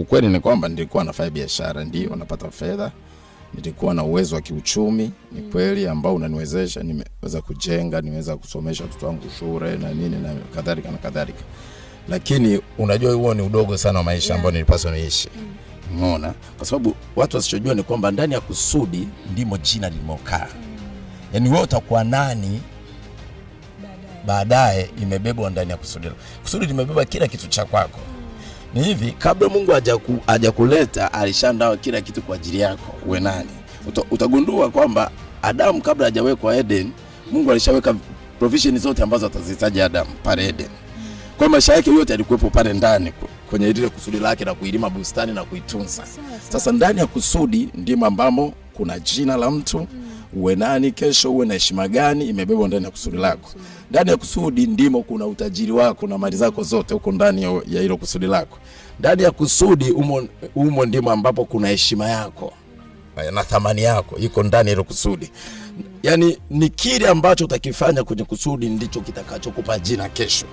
ukweli ni kwamba nilikuwa nafanya biashara, ndio napata fedha, nilikuwa na uwezo wa kiuchumi, ni kweli, ambao unaniwezesha, nimeweza kujenga, nimeweza kusomesha watoto wangu shule na nini na kadhalika na kadhalika. Lakini unajua huo ni udogo sana wa maisha ambao nilipaswa niishi. Umeona? Kwa sababu watu wasichojua ni kwamba ndani ya kusudi ndimo jina limokaa. Yaani wewe utakuwa nani baadaye imebebwa ndani ya kusudi. Kusudi limebeba kila kitu cha kwako. Ni hivi, kabla Mungu hajakuleta alishaandaa kila kitu kwa ajili yako. Uwe nani? Utagundua kwamba Adamu kabla hajawekwa Eden, Mungu alishaweka provision zote ambazo atazihitaji Adamu pale Eden. Kwa maisha yake yote alikuwepo pale ndani kwenye ile kusudi lake la kuilima bustani na kuitunza. Sasa ndani ya kusudi ndimo ambamo kuna jina la mtu, uwe nani kesho, uwe na heshima gani, imebebwa ndani ya kusudi lako. Ndani ya kusudi ndimo kuna utajiri wako na mali zako zote huko ndani ya hilo kusudi lako. Ndani ya kusudi umo ndimo ambapo kuna heshima yako na thamani yako iko ndani ya hilo kusudi. Yaani ni kile ambacho utakifanya kwenye kusudi ndicho kitakachokupa jina kesho.